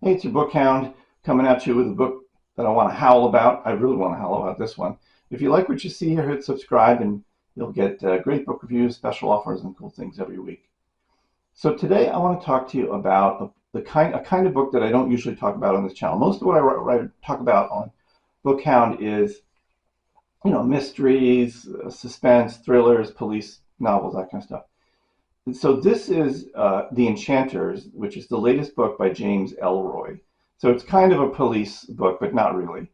Hey, it's your book hound coming at you with a book that I want to howl about. I really want to howl about this one. If you like what you see here, hit subscribe and you'll get great book reviews, special offers, and cool things every week. So today I want to talk to you about a kind of book that I don't usually talk about on this channel. Most of what I talk about on Book Hound is, mysteries, suspense, thrillers, police novels, that kind of stuff. And so this is The Enchanters, which is the latest book by James Ellroy. So it's kind of a police book, but not really.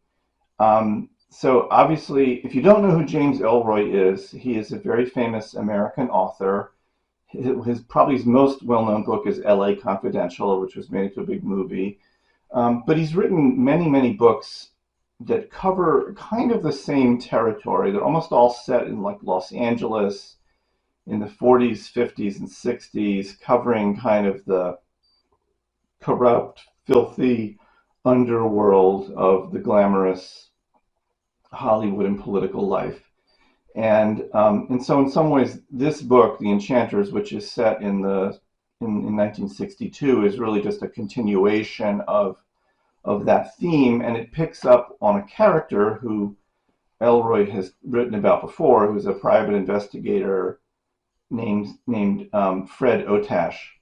So obviously, if you don't know who James Ellroy is, he is a very famous American author. Probably his most well-known book is L.A. Confidential, which was made into a big movie. But he's written many, many books that cover kind of the same territory. They're almost all set in like Los Angeles, in the 40s, 50s, and 60s, covering kind of the corrupt, filthy underworld of the glamorous Hollywood and political life. And so in some ways, this book, The Enchanters, which is set in 1962, is really just a continuation of that theme, and it picks up on a character who Ellroy has written about before, who's a private investigator named Fred Otash,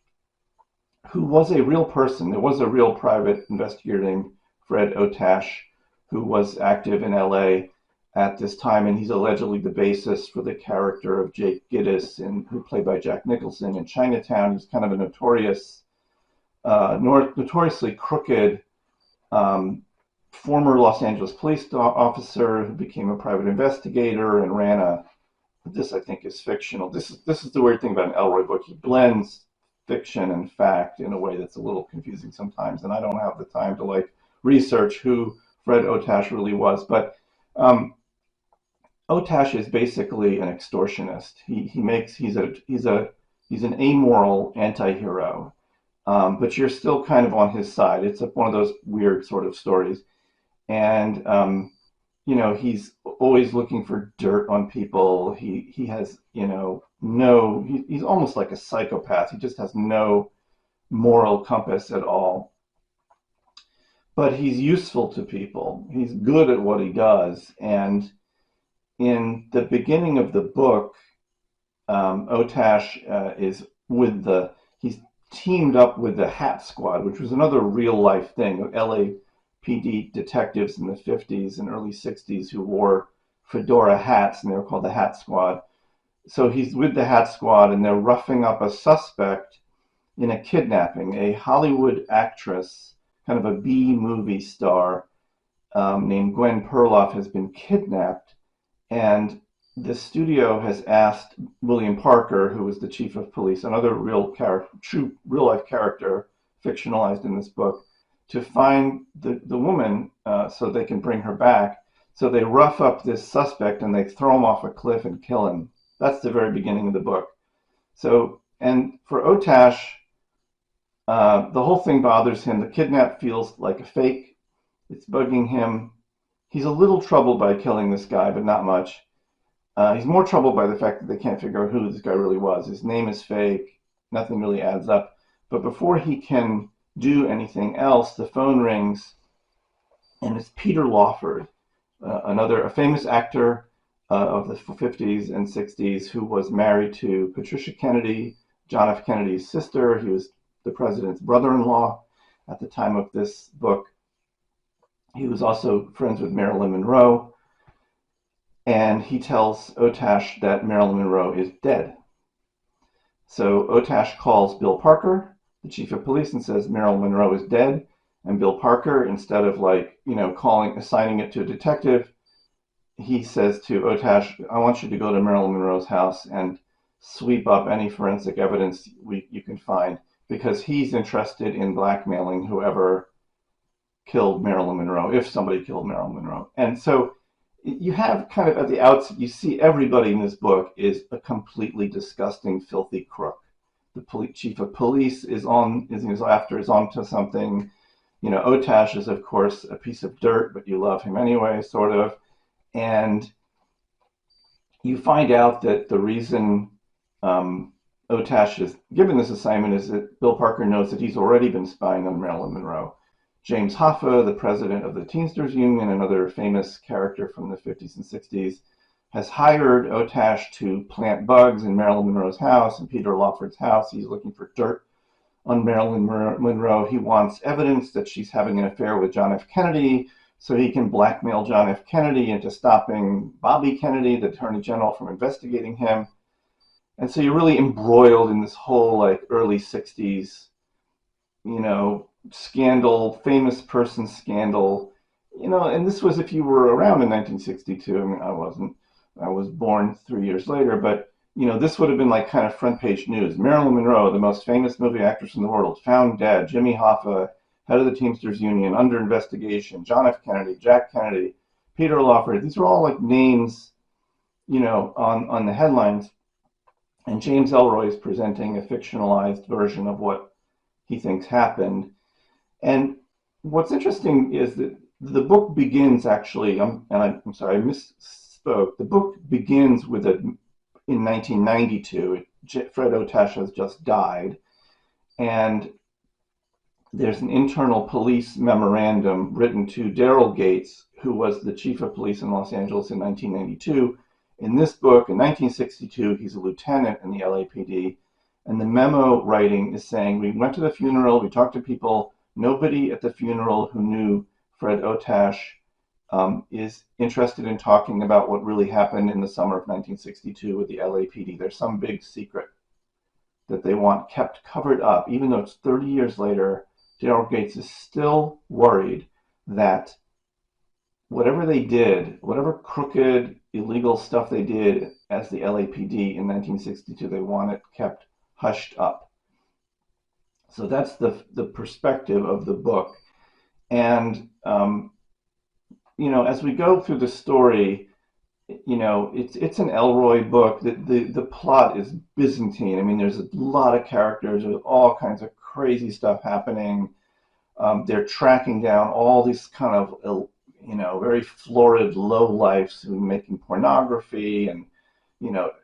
who was a real person. There was a real private investigator named Fred Otash who was active in LA at this time, and he's allegedly the basis for the character of Jake Gittes, who played by Jack Nicholson in Chinatown. He's kind of a notoriously crooked former Los Angeles police officer who became a private investigator and ran a. This, I think, is fictional. This is the weird thing about an Ellroy book. He blends fiction and fact in a way that's a little confusing sometimes, and I don't have the time to research who Fred Otash really was. But Otash is basically an extortionist. He's an amoral anti-hero, but you're still kind of on his side. It's one of those weird sort of stories, and he's always looking for dirt on people. He has, he's almost like a psychopath. He just has no moral compass at all. But he's useful to people. He's good at what he does. And in the beginning of the book, Otash he's teamed up with the Hat Squad, which was another real life thing. LAPD detectives in the 50s and early 60s who wore fedora hats, and they were called the Hat Squad. So he's with the Hat Squad, and they're roughing up a suspect in a kidnapping. A Hollywood actress, kind of a B movie star, named Gwen Perloff, has been kidnapped, and the studio has asked William Parker, who was the chief of police, another true real life character fictionalized in this book, to find the woman so they can bring her back. So they rough up this suspect and they throw him off a cliff and kill him. That's the very beginning of the book. So, and for Otash, the whole thing bothers him. The kidnap feels like a fake. It's bugging him. He's a little troubled by killing this guy, but not much. He's more troubled by the fact that they can't figure out who this guy really was. His name is fake. Nothing really adds up. But before he can do anything else, the phone rings, and it's Peter Lawford, a famous actor of the 50s and 60s who was married to Patricia Kennedy, John F. Kennedy's sister. He was the president's brother-in-law at the time of this book. He was also friends with Marilyn Monroe, and he tells Otash that Marilyn Monroe is dead. So Otash calls Bill Parker, the chief of police, and says Marilyn Monroe is dead. And Bill Parker, instead of assigning it to a detective, he says to Otash, I want you to go to Marilyn Monroe's house and sweep up any forensic evidence you can find, because he's interested in blackmailing whoever killed Marilyn Monroe, if somebody killed Marilyn Monroe. And so you have kind of at the outset, you see everybody in this book is a completely disgusting, filthy crook. The chief of police is onto something. Otash is, of course, a piece of dirt, but you love him anyway, sort of. And you find out that the reason Otash is given this assignment is that Bill Parker knows that he's already been spying on Marilyn Monroe. James Hoffa, the president of the Teamsters Union, another famous character from the 50s and 60s, has hired Otash to plant bugs in Marilyn Monroe's house and Peter Lawford's house. He's looking for dirt on Marilyn Monroe. He wants evidence that she's having an affair with John F. Kennedy so he can blackmail John F. Kennedy into stopping Bobby Kennedy, the Attorney General, from investigating him. And so you're really embroiled in this whole like early 60s, scandal, famous person scandal, and this was if you were around in 1962. I mean, I wasn't. I was born 3 years later, but this would have been like kind of front page news. Marilyn Monroe, the most famous movie actress in the world, found dead. Jimmy Hoffa, head of the Teamsters Union, under investigation. John F. Kennedy, Jack Kennedy, Peter Lawford. These are all like names, on the headlines. And James Ellroy is presenting a fictionalized version of what he thinks happened. And what's interesting is that the book begins actually, I'm sorry, I misspoke. The book begins with in 1992. Fred Otash has just died, and there's an internal police memorandum written to Darryl Gates, who was the chief of police in Los Angeles in 1992. In this book, in 1962, he's a lieutenant in the LAPD, and the memo writing is saying, we went to the funeral, we talked to people, nobody at the funeral who knew Fred Otash is interested in talking about what really happened in the summer of 1962 with the LAPD. There's some big secret that they want kept covered up. Even though it's 30 years later, Darryl Gates is still worried that whatever they did, whatever crooked, illegal stuff they did as the LAPD in 1962, they want it kept hushed up. So that's the perspective of the book. And, as we go through the story, it's an Ellroy book. The plot is Byzantine. I mean, there's a lot of characters. There's all kinds of crazy stuff happening. They're tracking down all these kind of, very florid lowlifes who are making pornography and,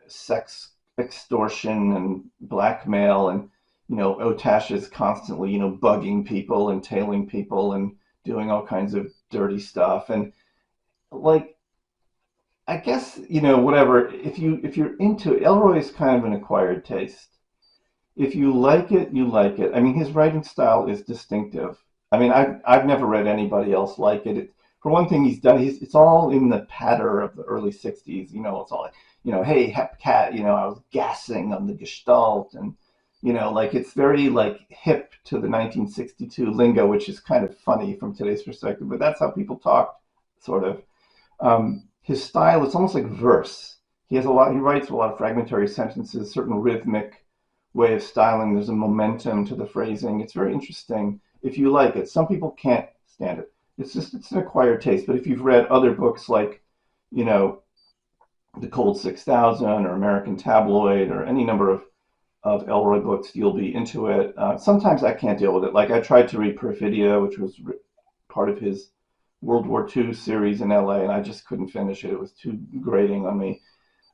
sex extortion and blackmail. And, Otash is constantly, bugging people and tailing people and doing all kinds of dirty stuff. And like, I guess, whatever, if you're into it, Ellroy is kind of an acquired taste. If you like it, you like it. I mean, his writing style is distinctive. I mean, I've never read anybody else like it. For one thing, it's all in the patter of the early 60s. It's all like, hey, hep cat, I was gassing on the Gestalt. And, like it's very like hip to the 1962 lingo, which is kind of funny from today's perspective, but that's how people talk, sort of. His style, it's almost like verse. He writes a lot of fragmentary sentences, certain rhythmic way of styling. There's a momentum to the phrasing. It's very interesting if you like it. Some people can't stand it. It's an acquired taste. But if you've read other books like, The Cold 6000 or American Tabloid or any number of Ellroy books, you'll be into it. Sometimes I can't deal with it. Like I tried to read Perfidia, which was part of his World War II series in LA, and I just couldn't finish it. It was too grating on me.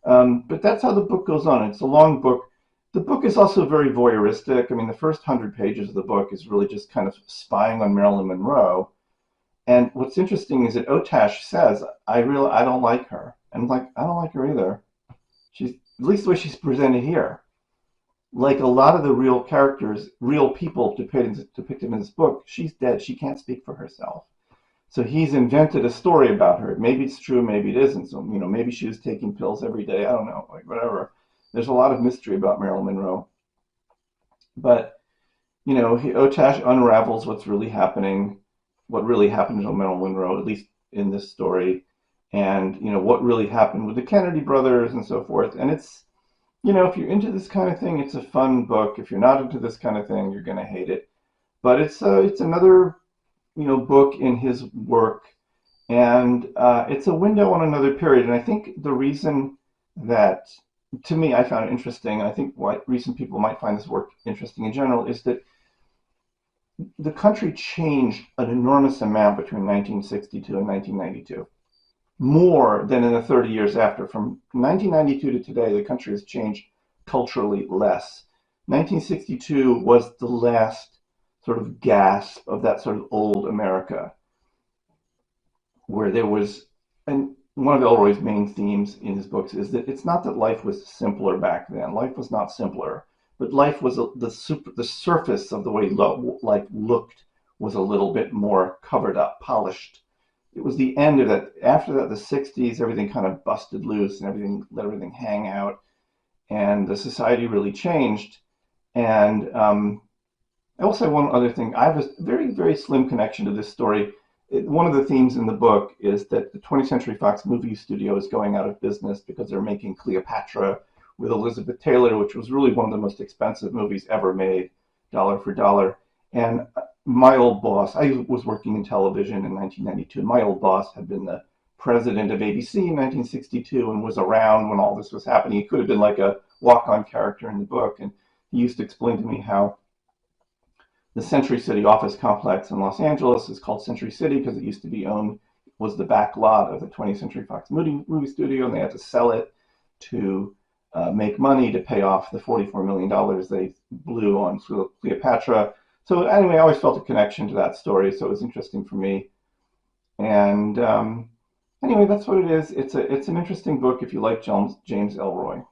But that's how the book goes on. It's a long book. The book is also very voyeuristic. I mean, the first 100 pages of the book is really just kind of spying on Marilyn Monroe. And what's interesting is that Otash says, I don't like her. And I'm like, I don't like her either. She's, at least the way she's presented here. Like a lot of the real characters, real people depicted in this book, she's dead. She can't speak for herself. So he's invented a story about her. Maybe it's true, maybe it isn't. So, maybe she was taking pills every day. I don't know, like whatever. There's a lot of mystery about Marilyn Monroe. But, Otash unravels what's really happening, what really happened to Marilyn Monroe, at least in this story, and, what really happened with the Kennedy brothers and so forth. And it's, if you're into this kind of thing, it's a fun book. If you're not into this kind of thing, you're going to hate it. But it's another book in his work, and it's a window on another period. And I think the reason that, to me, I found it interesting, and I think why reason people might find this work interesting in general, is that the country changed an enormous amount between 1962 and 1992, more than in the 30 years after. From 1992 to today, the country has changed culturally less. 1962 was the last sort of gasp of that sort of old America, where there was, and one of Ellroy's main themes in his books is that it's not that life was simpler back then. Life was not simpler, but life was the surface of the way life looked was a little bit more covered up, polished. It was the end of that. After that, the 60s, everything kind of busted loose and everything let everything hang out, and the society really changed. And I will say one other thing. I have a very, very slim connection to this story. One of the themes in the book is that the 20th Century Fox movie studio is going out of business because they're making Cleopatra with Elizabeth Taylor, which was really one of the most expensive movies ever made, dollar for dollar. And my old boss, I was working in television in 1992, and my old boss had been the president of ABC in 1962 and was around when all this was happening. He could have been like a walk-on character in the book. And he used to explain to me how the Century City office complex in Los Angeles is called Century City because it used to be owned, was the back lot of the 20th Century Fox movie studio, and they had to sell it to make money to pay off the $44 million they blew on Cleopatra. So anyway, I always felt a connection to that story, so it was interesting for me. And anyway, that's what it is. It's an interesting book if you like James Ellroy.